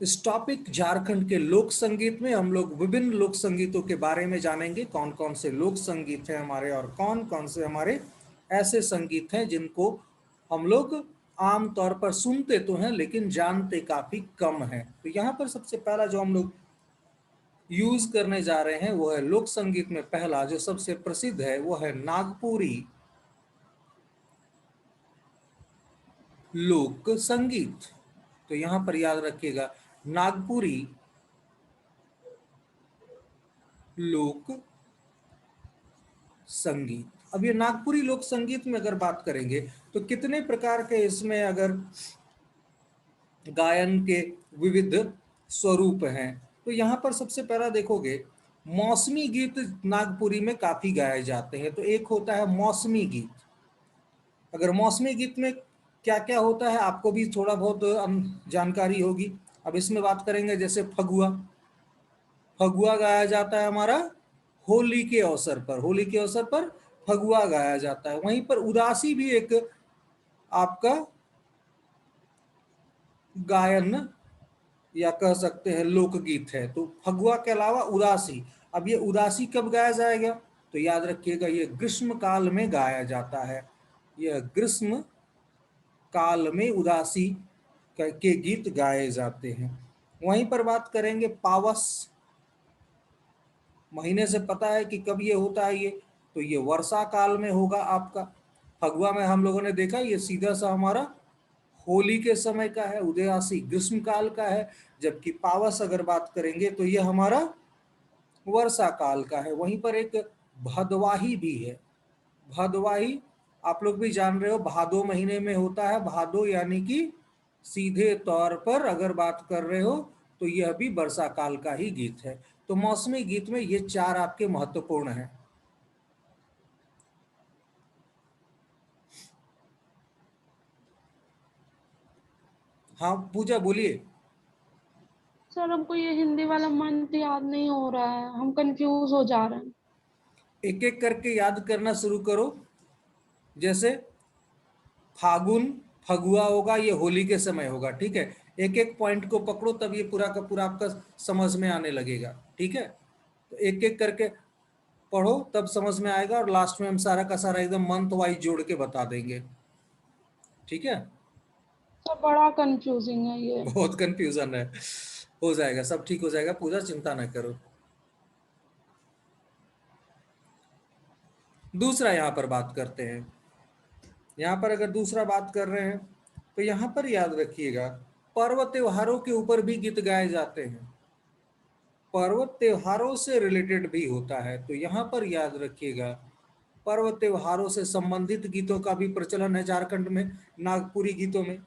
इस टॉपिक झारखंड के लोक संगीत में हम लोग विभिन्न लोक संगीतों के बारे में जानेंगे, कौन कौन से लोक संगीत हैं हमारे और कौन कौन से हमारे ऐसे संगीत हैं जिनको हम लोग आम तौर पर सुनते तो हैं लेकिन जानते काफी कम हैं। तो यहाँ पर सबसे पहला जो हम लोग यूज करने जा रहे हैं वो है लोक संगीत में पहला जो सबसे प्रसिद्ध है वो है नागपुरी लोक संगीत। तो यहाँ पर याद रखिएगा नागपुरी लोक संगीत। अब ये नागपुरी लोक संगीत में अगर बात करेंगे तो कितने प्रकार के इसमें अगर गायन के विविध स्वरूप हैं, तो यहाँ पर सबसे पहला देखोगे मौसमी गीत नागपुरी में काफी गाए जाते हैं। तो एक होता है मौसमी गीत। अगर मौसमी गीत में क्या क्या होता है आपको भी थोड़ा बहुत जानकारी होगी। अब इसमें बात करेंगे जैसे फगुआ। फगुआ गाया जाता है हमारा होली के अवसर पर। होली के अवसर पर फगुआ गाया जाता है। वहीं पर उदासी भी एक आपका गायन या कह सकते हैं लोकगीत है। तो फगुआ के अलावा उदासी। अब ये उदासी कब गाया जाएगा तो याद रखिएगा ये ग्रीष्म काल में गाया जाता है। यह ग्रीष्म काल में उदासी के गीत गाए जाते हैं। वहीं पर बात करेंगे पावस महीने से पता है कि कब ये होता है। ये तो ये वर्षा काल में होगा आपका। फगुआ में हम लोगों ने देखा ये सीधा सा हमारा होली के समय का है, उदयासी ग्रीष्म काल का है। जबकि पावस अगर बात करेंगे तो ये हमारा वर्षा काल का है। वहीं पर एक भदवाही भी है। भदवाही आप लोग भी जान रहे हो भादो महीने में होता है। भादो यानी कि सीधे तौर पर अगर बात कर रहे हो तो यह भी वर्षा काल का ही गीत है। तो मौसमी गीत में ये चार आपके महत्वपूर्ण हैं। हाँ पूजा बोलिए। सर हमको ये हिंदी वाला मंथ याद नहीं हो रहा है, हम कंफ्यूज हो जा रहे हैं। एक एक करके याद करना शुरू करो। जैसे फागुन फगुआ होगा, ये होली के समय होगा। ठीक है, एक एक पॉइंट को पकड़ो तब ये पूरा का पूरा आपका समझ में आने लगेगा। ठीक है, तो एक एक करके पढ़ो तब समझ में आएगा और लास्ट में हम सारा का सारा एकदम मंथ वाइज जोड़ के बता देंगे। ठीक है, सर बड़ा कंफ्यूजिंग है ये। बहुत कंफ्यूजन है। हो जाएगा, सब ठीक हो जाएगा, पूजा चिंता न करो। दूसरा यहाँ पर बात करते हैं। यहाँ पर अगर दूसरा बात कर रहे हैं तो यहाँ पर याद रखिएगा पर्व त्योहारों के ऊपर भी गीत गाए जाते हैं। पर्व त्योहारों से रिलेटेड भी होता है। तो यहाँ पर याद रखिएगा पर्व त्योहारों से संबंधित गीतों का भी प्रचलन है झारखंड में। नागपुरी गीतों में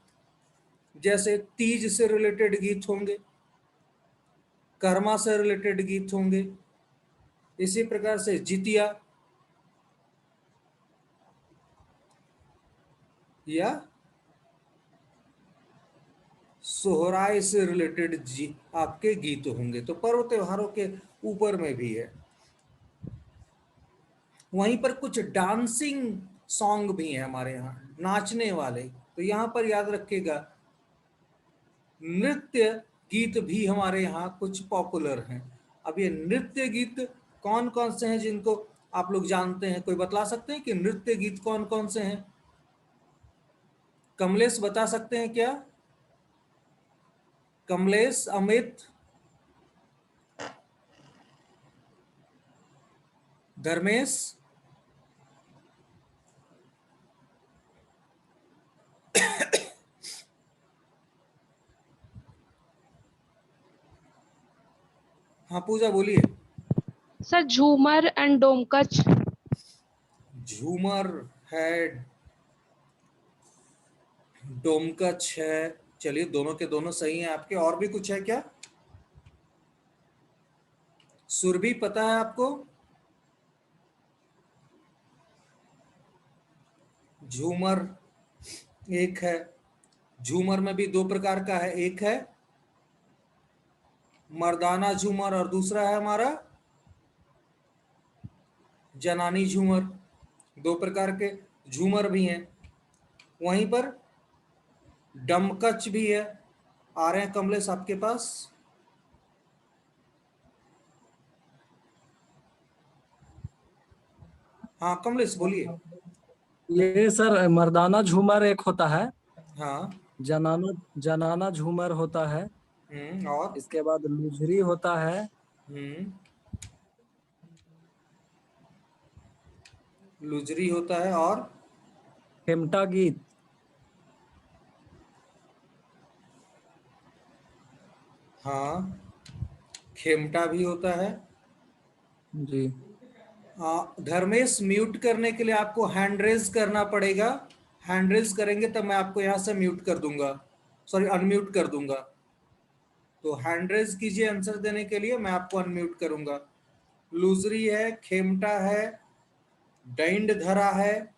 जैसे तीज से रिलेटेड गीत होंगे, कर्मा से रिलेटेड गीत होंगे, इसी प्रकार से जितिया या सोहराय से रिलेटेड जी आपके गीत होंगे। तो पर्व त्योहारों के ऊपर में भी है। वहीं पर कुछ डांसिंग सॉन्ग भी हैं हमारे यहाँ, नाचने वाले। तो यहाँ पर याद रखिएगा नृत्य गीत भी हमारे यहाँ कुछ पॉपुलर हैं। अब ये नृत्य गीत कौन कौन से हैं जिनको आप लोग जानते हैं, कोई बता सकते हैं कि नृत्य गीत कौन कौन से हैं? कमलेश बता सकते हैं क्या? कमलेश, अमित, धर्मेश। हाँ पूजा बोलिए। सर झूमर एंड डोमकच। झूमर है, डोमकच है। चलिए दोनों के दोनों सही हैं आपके। और भी कुछ है क्या? सुरभि पता है आपको? झूमर एक है। झूमर में भी दो प्रकार का है, एक है मर्दाना झूमर और दूसरा है हमारा जनानी झूमर। दो प्रकार के झूमर भी हैं। वहीं पर डमकच भी है। आ रहे हैं कमलेश आपके पास? हाँ कमलेश बोलिए। ये सर मर्दाना झूमर एक होता है, हाँ। जनाना जनाना झूमर होता है, और इसके बाद लुझरी होता है, हम्म लुजरी होता है, और खेमटा गीत। हाँ खेमटा भी होता है। जी धर्मेश, म्यूट करने के लिए आपको हैंड रेज करना पड़ेगा। हैंड रेज करेंगे तब मैं आपको यहाँ से म्यूट कर दूंगा, सॉरी अनम्यूट कर दूंगा। तो हैंड रेज कीजिए आंसर देने के लिए, मैं आपको अनम्यूट करूंगा। लूजरी है, खेमटा है, डैंड धरा है,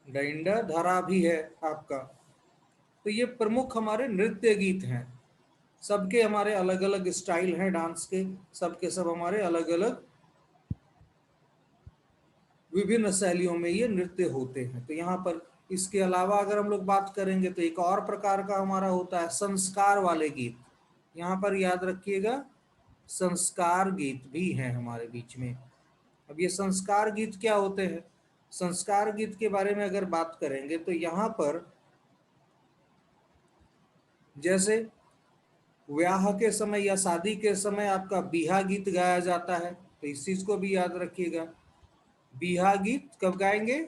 डैंड धरा भी है आपका। तो ये प्रमुख हमारे नृत्य गीत हैं। सबके हमारे अलग अलग स्टाइल हैं डांस के, सबके सब हमारे अलग अलग विभिन्न शैलियों में ये नृत्य होते हैं। तो यहाँ पर इसके अलावा अगर हम लोग बात करेंगे तो एक और प्रकार का हमारा होता है संस्कार वाले गीत। यहाँ पर याद रखिएगा, संस्कार गीत भी हैं हमारे बीच में। अब ये संस्कार गीत क्या होते हैं? संस्कार गीत के बारे में अगर बात करेंगे तो यहाँ पर जैसे ब्याह के समय या शादी के समय आपका बिहा गीत गाया जाता है, तो इस चीज को भी याद रखिएगा। बिहा गीत कब गाएंगे?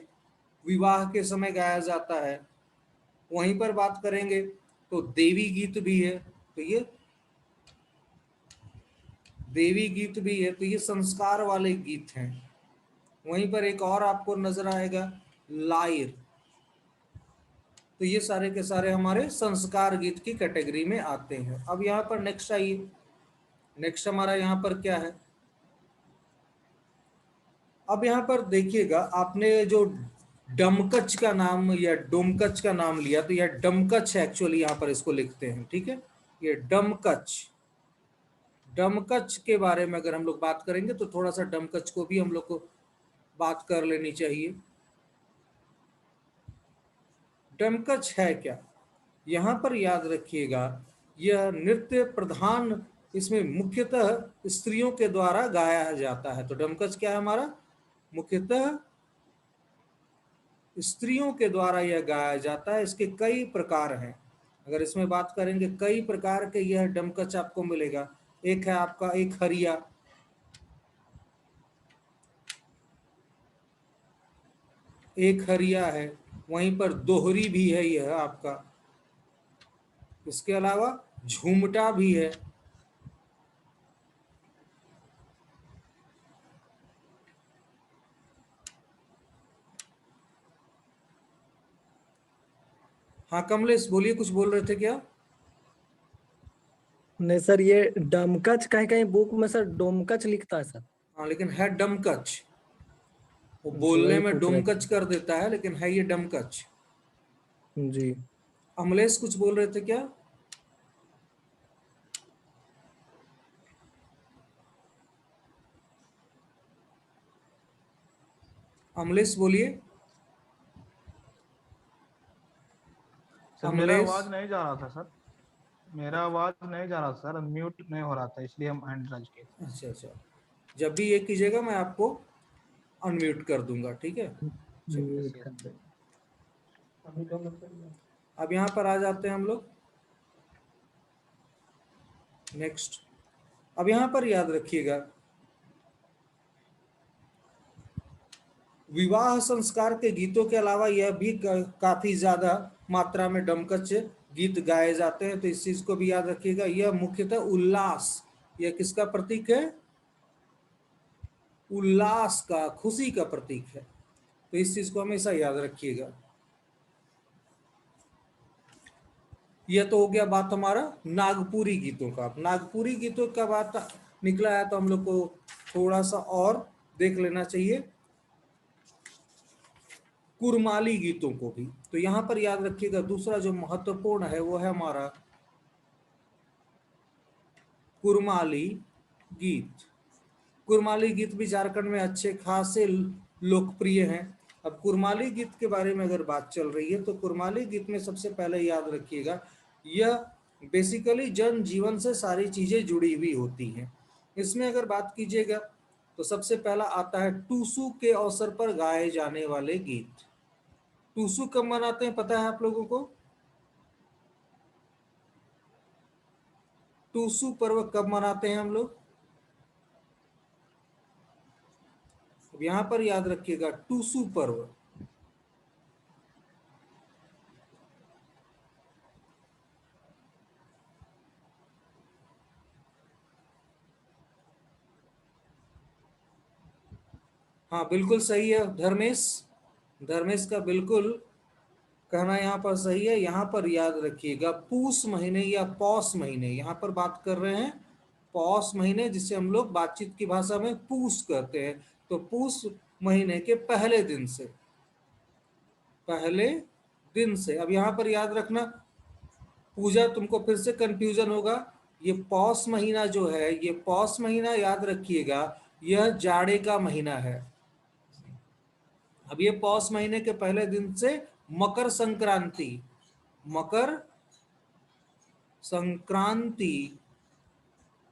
विवाह के समय गाया जाता है। वहीं पर बात करेंगे तो देवी गीत भी है, तो ये देवी गीत भी है, तो ये संस्कार वाले गीत हैं। वहीं पर एक और आपको नजर आएगा लायर। तो ये सारे के सारे हमारे संस्कार गीत की कैटेगरी में आते हैं। अब यहाँ पर नेक्स्ट आइए, नेक्स्ट हमारा यहाँ पर क्या है? अब यहाँ पर देखिएगा, आपने जो डमकच का नाम या डोमकच का नाम लिया, तो यह डमकच है एक्चुअली, यहाँ पर इसको लिखते हैं, ठीक है। ये डमकच, डमकच के बारे में अगर हम लोग बात करेंगे तो थोड़ा सा डमकच को भी हम लोग को बात कर लेनी चाहिए। डमकच है क्या? यहाँ पर याद रखिएगा, यह नृत्य प्रधान, इसमें मुख्यतः स्त्रियों के द्वारा गाया जाता है। तो डमकच क्या है हमारा? मुख्यतः स्त्रियों के द्वारा यह गाया जाता है। इसके कई प्रकार हैं। अगर इसमें बात करेंगे, कई प्रकार के यह डमकच आपको मिलेगा। एक है आपका एक हरिया, एक हरिया है, वहीं पर दोहरी भी है यह आपका। इसके अलावा झूमटा भी है। हाँ कमलेश बोलिए, कुछ बोल रहे थे क्या? नहीं सर, ये डमकच कहीं कहीं बुक में सर डोमकच लिखता है सर। हाँ लेकिन है डमकच, वो जी बोलने वही में पूछ रहे डोमकच थे। कर देता है, लेकिन है ये डमकच। जी अमलेश कुछ बोल रहे थे क्या? अमलेश बोलिए। सर मेरा अमलेश, आवाज नहीं जा रहा था सर। मेरा आवाज नहीं जा रहा था सर, म्यूट नहीं हो रहा था, इसलिए हम हैंड राइज किए। अच्छा अच्छा, जब भी ये कीजिएगा मैं आपको अनम्यूट कर दूंगा, ठीक है। चलिए, म्यूट यस यस। कर दे। अब यहाँ पर आ जाते हैं हम लोग नेक्स्ट। अब यहाँ पर याद रखिएगा, विवाह संस्कार के गीतों के अलावा यह भी काफी ज्यादा मात्रा में डमकच गीत गाए जाते हैं। तो इस चीज को भी याद रखिएगा, यह मुख्यतः उल्लास, यह किसका प्रतीक है? उल्लास का, खुशी का प्रतीक है। तो इस चीज को हमेशा याद रखिएगा। यह तो हो गया बात हमारा नागपुरी गीतों का। नागपुरी गीतों का बात निकला है तो हम लोग को थोड़ा सा और देख लेना चाहिए कुरमाली गीतों को भी। तो यहाँ पर याद रखिएगा, दूसरा जो महत्वपूर्ण है वो है हमारा कुरमाली गीत। कुरमाली गीत भी झारखंड में अच्छे खासे लोकप्रिय हैं। अब कुरमाली गीत के बारे में अगर बात चल रही है तो कुरमाली गीत में सबसे पहले याद रखिएगा, यह बेसिकली जन जीवन से सारी चीजें जुड़ी हुई होती हैं। इसमें अगर बात कीजिएगा तो सबसे पहला आता है टूसू के अवसर पर गाए जाने वाले गीत। टूसू कब मनाते हैं पता है आप लोगों को? टूसू पर्व कब मनाते हैं हम लोग? अब यहां पर याद रखिएगा टूसू पर्व हाँ बिल्कुल सही है धर्मेश, धर्मेश का बिल्कुल कहना यहाँ पर सही है। यहाँ पर याद रखिएगा पूस महीने या पौष महीने, यहाँ पर बात कर रहे हैं पौष महीने, जिसे हम लोग बातचीत की भाषा में पूस कहते हैं। तो पूस महीने के पहले दिन से, पहले दिन से। अब यहाँ पर याद रखना पूजा, तुमको फिर से कंफ्यूजन होगा, ये पौष महीना जो है, ये पौष महीना याद रखिएगा यह जाड़े का महीना है। अब ये पौष महीने के पहले दिन से मकर संक्रांति, मकर संक्रांति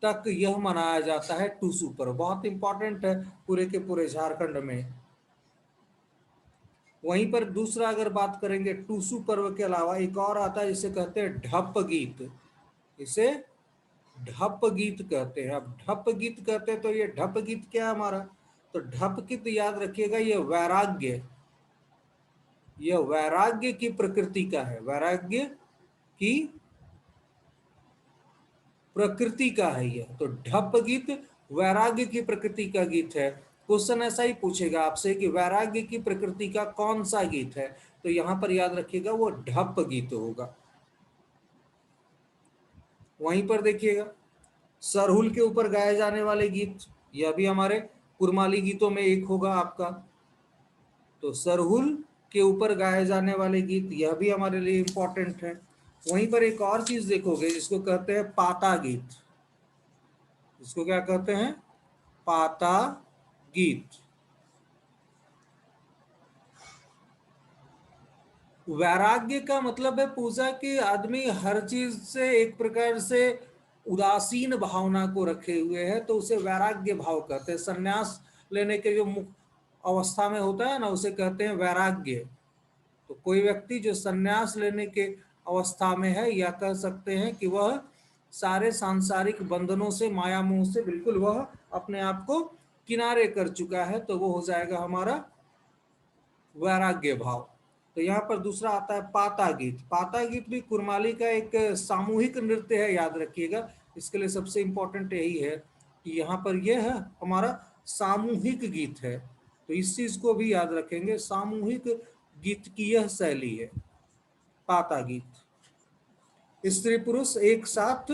तक यह मनाया जाता है टूसू पर्व। बहुत इंपॉर्टेंट है पूरे के पूरे झारखंड में। वहीं पर दूसरा अगर बात करेंगे टूसू पर्व के अलावा एक और आता है जिसे कहते हैं ढप गीत, इसे ढप गीत कहते हैं। अब ढप गीत कहते हैं तो ये ढप गीत क्या है हमारा? तो ढप गीत याद रखिएगा ये वैराग्य, यह वैराग्य की प्रकृति का है, वैराग्य की प्रकृति का है यह। तो ढप गीत वैराग्य की प्रकृति का गीत है। क्वेश्चन ऐसा ही पूछेगा आपसे कि वैराग्य की प्रकृति का कौन सा गीत है, तो यहां पर याद रखिएगा वो ढप गीत होगा। वहीं पर देखिएगा सरहुल के ऊपर गाए जाने वाले गीत, यह भी हमारे कुरमाली गीतों में एक होगा आपका। तो सरहुल के ऊपर गाए जाने वाले गीत यह भी हमारे लिए इंपॉर्टेंट है। वहीं पर एक और चीज देखोगे जिसको कहते हैं पाता गीत, इसको क्या कहते हैं? पाता गीत। वैराग्य का मतलब है पूजा के आदमी हर चीज से एक प्रकार से उदासीन भावना को रखे हुए है, तो उसे वैराग्य भाव कहते हैं। संन्यास लेने के जो अवस्था में होता है ना, उसे कहते हैं वैराग्य। तो कोई व्यक्ति जो संन्यास लेने के अवस्था में है, या कह सकते हैं कि वह सारे सांसारिक बंधनों से, माया मोह से बिल्कुल वह अपने आप को किनारे कर चुका है, तो वो हो जाएगा हमारा वैराग्य भाव। तो यहाँ पर दूसरा आता है पाता गीत। पाता गीत भी कुरमाली का एक सामूहिक नृत्य है, याद रखिएगा। इसके लिए सबसे इंपॉर्टेंट यही है कि यहाँ पर यह है हमारा सामूहिक गीत है, तो इस चीज को भी याद रखेंगे। सामूहिक गीत की यह शैली है पाता गीत। स्त्री पुरुष एक साथ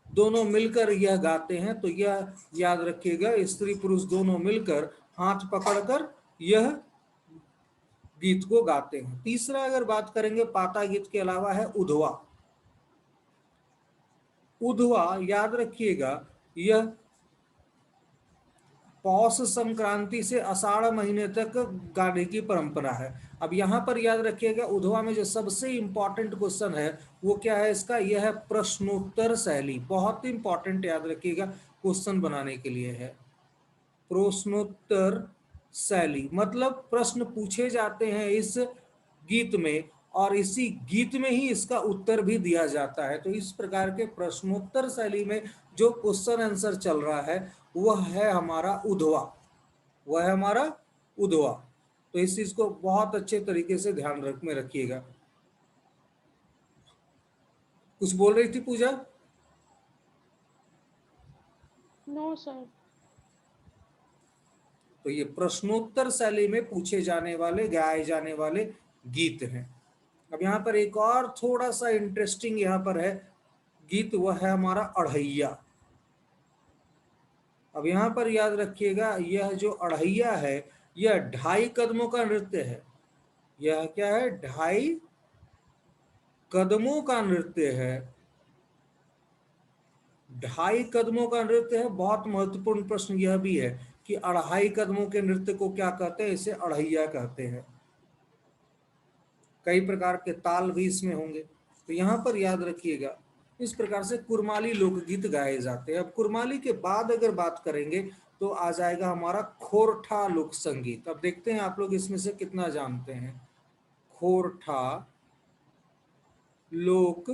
दोनों मिलकर यह गाते हैं, तो यह याद रखिएगा स्त्री पुरुष दोनों मिलकर हाथ पकड़कर यह गीत को गाते हैं। तीसरा अगर बात करेंगे पाता गीत के अलावा है उधवा। उधवा याद रखिएगा यह पौष संक्रांति से आषाढ़ महीने तक गाने की परंपरा है। अब यहाँ पर याद रखिएगा उधवा में जो सबसे इंपॉर्टेंट क्वेश्चन है वो क्या है इसका? यह है प्रश्नोत्तर शैली। बहुत इंपॉर्टेंट, याद रखिएगा क्वेश्चन बनाने के लिए है प्रश्नोत्तर शैली। मतलब प्रश्न पूछे जाते हैं इस गीत में और इसी गीत में ही इसका उत्तर भी दिया जाता है। तो इस प्रकार के प्रश्नोत्तर शैली में जो क्वेश्चन आंसर चल रहा है वह है हमारा उधवा, वह है हमारा उधवा। तो इस चीज को बहुत अच्छे तरीके से ध्यान में रखिएगा। कुछ बोल रही थी पूजा? No sir. तो ये प्रश्नोत्तर शैली में पूछे जाने वाले, गाए जाने वाले गीत हैं। अब यहाँ पर एक और थोड़ा सा इंटरेस्टिंग यहाँ पर है गीत, वह है हमारा अढ़ैया। अब यहाँ पर याद रखिएगा यह जो अढ़ैया है यह 2.5 कदमों का नृत्य है। यह क्या है? 2.5 कदमों का नृत्य है। 2.5 कदमों का नृत्य है। बहुत महत्वपूर्ण प्रश्न यह भी है कि अढ़ाई कदमों के नृत्य को क्या कहते हैं, इसे अढ़ैया कहते हैं। कई प्रकार के ताल भी इसमें होंगे, तो यहाँ पर याद रखिएगा इस प्रकार से कुरमाली लोकगीत गाए जाते हैं। अब कुरमाली के बाद अगर बात करेंगे तो आ जाएगा हमारा खोरठा लोक संगीत। अब देखते हैं आप लोग इसमें से कितना जानते हैं। खोरठा लोक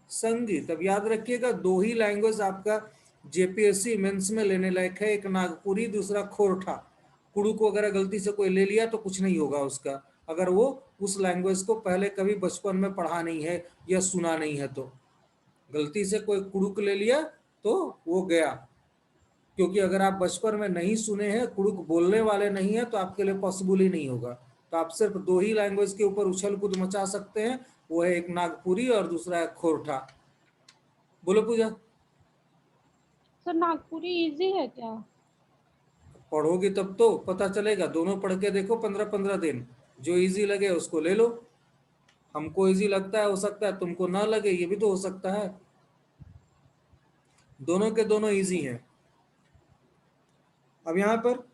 संगीत, अब याद रखिएगा दो ही लैंग्वेज आपका जेपीएससी मेंस में लेने लायक है, एक नागपुरी दूसरा खोरठा। कुड़ू को अगर गलती से कोई ले लिया तो कुछ नहीं होगा उसका, अगर वो उस लैंग्वेज को पहले कभी बचपन में पढ़ा नहीं है या सुना नहीं है तो। गलती से कोई कुड़ुक ले लिया तो वो गया, क्योंकि अगर आप बचपन में नहीं सुने हैं, कुड़ुक बोलने वाले नहीं है, तो आपके लिए पॉसिबल ही नहीं होगा। तो आप सिर्फ दो ही लैंग्वेज के ऊपर उछल कूद मचा सकते हैं, वो है एक नागपुरी और दूसरा है खोरठा। बोलो पूजा। सर नागपुरी इजी है क्या? पढ़ोगी तब तो पता चलेगा, दोनों पढ़ के देखो 15-15 दिन, जो इजी लगे उसको ले लो। हमको इजी लगता है, हो सकता है तुमको ना लगे, ये भी तो हो सकता है। दोनों के दोनों इजी हैं। अब यहाँ पर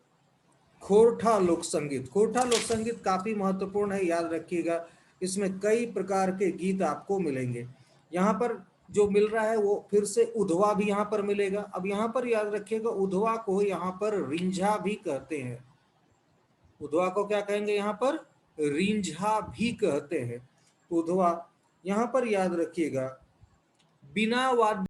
खोरठा लोक संगीत, खोरठा लोक संगीत काफी महत्वपूर्ण है, याद रखिएगा। इसमें कई प्रकार के गीत आपको मिलेंगे। यहाँ पर जो मिल रहा है वो फिर से उधवा भी यहाँ पर मिलेगा। अब यहाँ पर याद रखिएगा उधवा को यहाँ पर रिंझा भी कहते हैं। उधवा को क्या कहेंगे यहाँ पर? रिंझा भी कहते हैं। उधवा यहाँ पर याद रखिएगा बिना वाद्य